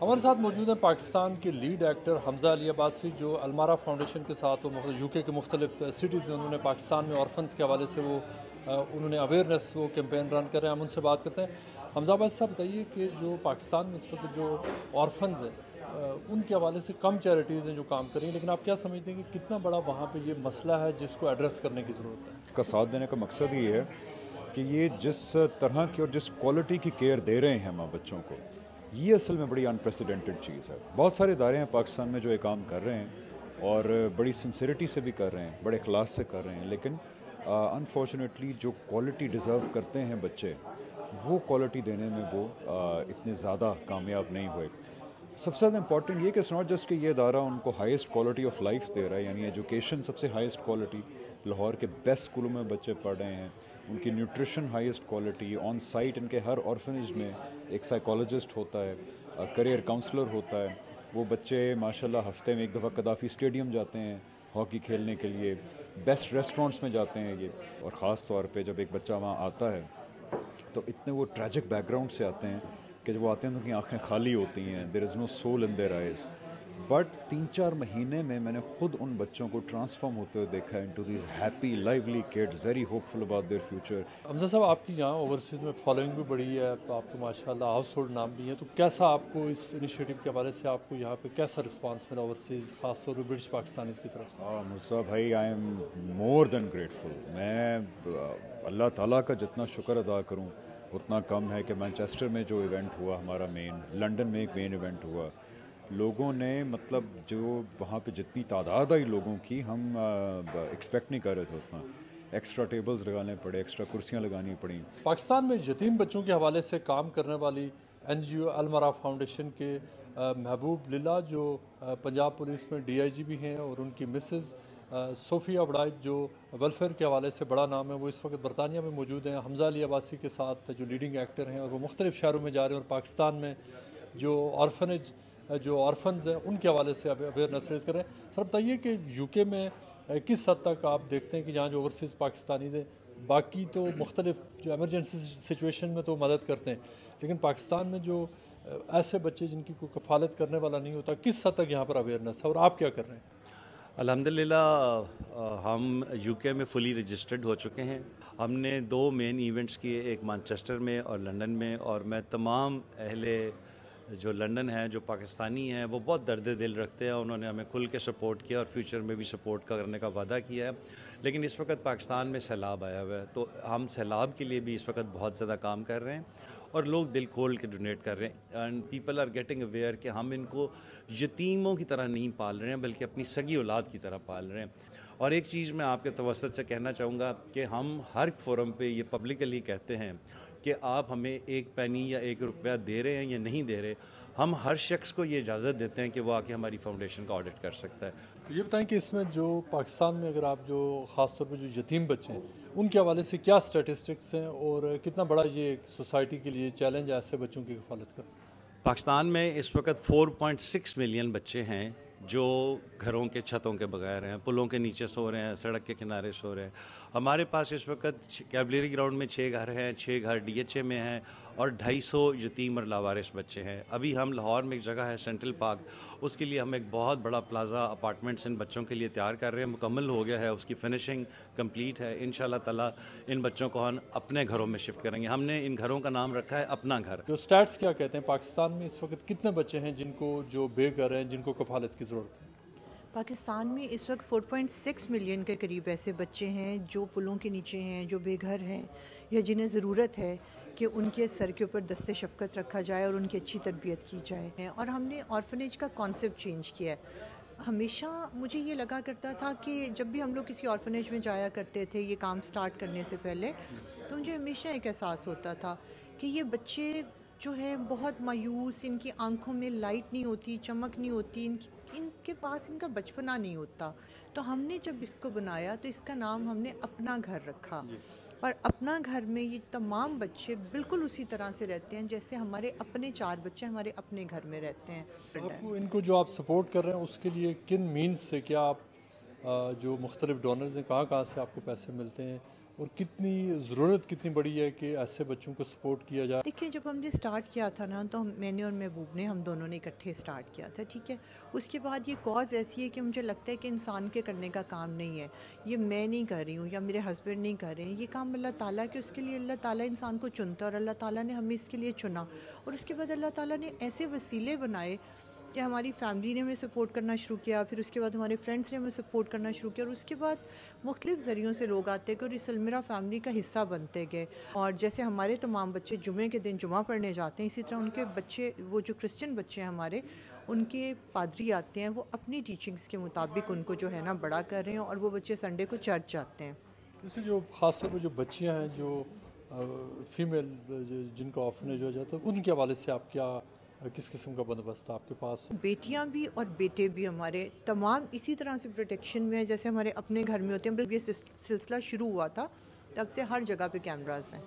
हमारे साथ मौजूद हैं पाकिस्तान के लीड एक्टर हमजा अली अब्बासी, जो अलमारा फाउंडेशन के साथ वो यूके के मुख्तलिफ सिटीज़ में उन्होंने पाकिस्तान में ऑर्फन्स के हवाले से वो उन्होंने अवेयरनेस वो कैंपेन रन कर रहे हैं। हम उनसे बात करते हैं। हमजा अब्बासी साहब बताइए कि जो पाकिस्तान में इस वक्त जो ऑर्फन्स हैं उनके हवाले से कम चैरिटीज़ हैं जो काम कर रही हैं, लेकिन आप क्या समझते हैं कि कितना बड़ा वहाँ पर ये मसला है जिसको एड्रेस करने की ज़रूरत है? का साथ देने का मकसद ये है कि ये जिस तरह की और जिस क्वालिटी की केयर दे रहे हैं हम बच्चों को, ये असल में बड़ी अनप्रेसिडेंटेड चीज़ है। बहुत सारे इदारे हैं पाकिस्तान में जो ये काम कर रहे हैं और बड़ी सिंसिरिटी से भी कर रहे हैं, बड़े इखलास से कर रहे हैं, लेकिन अनफॉर्चुनेटली जो क्वालिटी डिज़र्व करते हैं बच्चे, वो क्वालिटी देने में वो इतने ज़्यादा कामयाब नहीं हुए। सबसे ज़्यादा इंपॉर्टेंट ये कि इट्स नॉट जस्ट कि ये इदारा उनको हाईएस्ट क्वालिटी ऑफ लाइफ दे रहा है, यानी एजुकेशन सबसे हाईएस्ट क्वालिटी, लाहौर के बेस्ट स्कूलों में बच्चे पढ़ रहे हैं, उनकी nutrition highest quality, on site इनके हर ऑर्फनेज में एक साइकोलॉजिस्ट होता है, करियर काउंसलर होता है। वो बच्चे माशाल्लाह हफ्ते में एक दफ़ा कदाफ़ी स्टेडियम जाते हैं हॉकी खेलने के लिए, बेस्ट रेस्टोरेंट्स में जाते हैं ये। और ख़ास तौर पे जब एक बच्चा वहाँ आता है तो इतने वो ट्रैजिक बैकग्राउंड से आते हैं कि जब वो आते हैं तो उनकी आँखें खाली होती हैं, there is no soul in their eyes. But 3-4 महीने में मैंने खुद उन बच्चों को ट्रांसफॉर्म होते हुए देखा है into these happy lively kids, very hopeful about their future. Hamza साहब, आपकी यहाँ ओवरसीज़ में फॉलोइंग भी बड़ी है, आपको माशाल्लाह हाउस होल्ड नाम भी है, तो कैसा आपको इस इनिशिएटिव के हवाले से आपको यहाँ पे कैसा रिस्पांस मिला ओवरसीज़, ख़ास तौर पर ब्रिटिश पाकिस्तानीज़ की तरफ से? मुर्सा भाई, I am more than grateful. मैं अल्लाह ताला का जितना शुक्र अदा करूँ उतना कम है कि मैनचेस्टर में जो इवेंट हुआ हमारा मेन, लंदन में एक मेन इवेंट हुआ, लोगों ने मतलब जो वहाँ पे जितनी तादाद आई लोगों की, हम एक्सपेक्ट नहीं कर रहे थे उतना। एक्स्ट्रा टेबल्स लगाने पड़े, एक्स्ट्रा कुर्सियाँ लगानी पड़ी। पाकिस्तान में यतीम बच्चों के हवाले से काम करने वाली NGO अलमरा फाउंडेशन के महबूब लिला, जो पंजाब पुलिस में DIG भी हैं, और उनकी मिसेज़ सोफिया वड़ाइज, जो वेलफेयर के हवाले से बड़ा नाम है, वो इस वक्त बरतानिया में मौजूद हैं हमजा अली अब्बासी के साथ, जो लीडिंग एक्टर हैं, और वो मुख्तलिफ शहरों में जा रहे हैं और पाकिस्तान में जो ऑर्फनेज जो ऑर्फन्स हैं उनके हवाले से अवेयरनेस रेज करें। सर बताइए कि यूके में किस हद तक आप देखते हैं कि जहाँ जो ओवरसीज़ पाकिस्तानी थे, बाकी तो मुख्तलिफ जो एमरजेंसी सिचुएशन में तो मदद करते हैं, लेकिन पाकिस्तान में जो ऐसे बच्चे जिनकी कोई कफालत करने वाला नहीं होता, किस हद तक यहाँ पर अवेयरनेस है और आप क्या कर रहे हैं? अल्हम्दुलिल्लाह हम यूके में फुली रजिस्टर्ड हो चुके हैं। हमने 2 मेन इवेंट्स किए, एक मैनचेस्टर में और लंदन में, और मैं तमाम अहले जो लंदन है, जो पाकिस्तानी हैं, वो बहुत दर्द दिल रखते हैं। उन्होंने हमें खुल के सपोर्ट किया और फ्यूचर में भी सपोर्ट करने का वादा किया है। लेकिन इस वक्त पाकिस्तान में सैलाब आया हुआ है, तो हम सैलाब के लिए भी इस वक्त बहुत ज़्यादा काम कर रहे हैं और लोग दिल खोल के डोनेट कर रहे हैं। And people are getting aware कि हम इनको यतीमों की तरह नहीं पाल रहे हैं, बल्कि अपनी सगी औलाद की तरह पाल रहे हैं। और एक चीज़ मैं आपके तवसत से कहना चाहूँगा कि हम हर फोरम पे ये पब्लिकली कहते हैं कि आप हमें 1 पैनी या 1 रुपया दे रहे हैं या नहीं दे रहे, हम हर शख्स को ये इजाज़त देते हैं कि वो आके हमारी फाउंडेशन का ऑडिट कर सकता है। तो ये बताएं कि इसमें जो पाकिस्तान में अगर आप जो ख़ास तौर पर जो यतीम बच्चे हैं उनके हवाले से क्या स्टैटिस्टिक्स हैं और कितना बड़ा ये सोसाइटी के लिए चैलेंज है ऐसे बच्चों की कफालत करना? पाकिस्तान में इस वक्त 4.6 मिलियन बच्चे हैं जो घरों के छतों के बगैर हैं, पुलों के नीचे सो रहे हैं, सड़क के किनारे सो रहे हैं। हमारे पास इस वक्त कैवलरी ग्राउंड में 6 घर हैं, 6 घर DHA में हैं और 250 यतीम और लावारिस बच्चे हैं। अभी हम लाहौर में एक जगह है सेंट्रल पार्क, उसके लिए हम एक बहुत बड़ा प्लाजा अपार्टमेंट्स इन बच्चों के लिए तैयार कर रहे हैं, मुकम्मल हो गया है, उसकी फिनिशिंग कंप्लीट है। इंशाल्लाह ताला इन बच्चों को हम अपने घरों में शिफ्ट करेंगे। हमने इन घरों का नाम रखा है अपना घर। जो स्टैट्स क्या कहते हैं, पाकिस्तान में इस वक्त कितने बच्चे हैं जिनको जो बेघर हैं, जिनको कफालत की ज़रूरत है? पाकिस्तान में इस वक्त 4.6 मिलियन के करीब ऐसे बच्चे हैं जो पुलों के नीचे हैं, जो बेघर हैं, या जिन्हें ज़रूरत है कि उनके सर के ऊपर दस्ते शफ़क़त रखा जाए और उनकी अच्छी तरबियत की जाए। और हमने ऑर्फनेज का कॉन्सेप्ट चेंज किया है। हमेशा मुझे ये लगा करता था कि जब भी हम लोग किसी ऑर्फनेज में जाया करते थे ये काम स्टार्ट करने से पहले, तो मुझे हमेशा एक एहसास होता था कि ये बच्चे जो है बहुत मायूस, इनकी आंखों में लाइट नहीं होती, चमक नहीं होती, इनके पास इनका बचपना नहीं होता। तो हमने जब इसको बनाया तो इसका नाम हमने अपना घर रखा। और अपना घर में ये तमाम बच्चे बिल्कुल उसी तरह से रहते हैं जैसे हमारे अपने 4 बच्चे हमारे अपने घर में रहते हैं। आपको इनको जो आप सपोर्ट कर रहे हैं उसके लिए किन मीन्स से, क्या आप जो मुख्तलिफ डोनर्स हैं कहाँ कहाँ से आपको पैसे मिलते हैं اور کتنی ضرورت کتنی بڑی ہے کہ ایسے بچوں کو سپورٹ کیا جائے؟ دیکھیں جب ہم نے سٹارٹ کیا تھا نا تو میں نے اور محبوب نے ہم دونوں نے اکٹھے سٹارٹ کیا تھا، ٹھیک ہے. اس کے بعد یہ کاز ایسی ہے کہ مجھے لگتا ہے کہ انسان کے کرنے کا کام نہیں ہے، یہ میں نہیں کر رہی ہوں یا میرے ہسبینڈ نہیں کر رہے ہیں، یہ کام اللہ تعالیٰ کے، اس کے لیے اللہ تعالیٰ انسان کو چنتا ہے اور اللہ تعالیٰ نے ہمیں اس کے لیے چنا. اور اس کے بعد اللہ تعالیٰ نے ایسے وسیلے بنائے کہ ہماری فیملی نے ہمیں سپورٹ کرنا شروع کیا، پھر اس کے بعد ہمارے فرینڈس نے ہمیں سپورٹ کرنا شروع کیا، اور اس کے بعد مختلف ذریعوں سے لوگ آتے گئے اور اس المیرا فیملی کا حصہ بنتے گئے. اور جیسے ہمارے تمام بچے جمعے کے دن جمعہ پڑھنے جاتے ہیں، اسی طرح ان کے بچے، وہ جو کرسچن بچے ہیں ہمارے، ان کے پادری آتے ہیں، وہ اپنی ٹیچنگز کے مطابق ان کو جو ہے نا بڑا کر رہے ہیں، اور وہ بچے سنڈے کو چرچ جاتے ہیں. اس میں جو خاص طور پہ جو بچیاں ہیں جو فیمیل جن کا آرفنیج ہو جاتا ہے، ان کے حوالے سے آپ کیا کس قسم کا بندوبست ہے آپ کے پاس؟ بیٹیاں بھی اور بیٹے بھی ہمارے تمام اسی طرح سے پروٹیکشن میں ہیں جیسے ہمارے اپنے گھر میں ہوتے ہیں. بلکہ یہ سلسلہ شروع ہوا تھا تب سے ہر جگہ پہ کیمراز ہیں.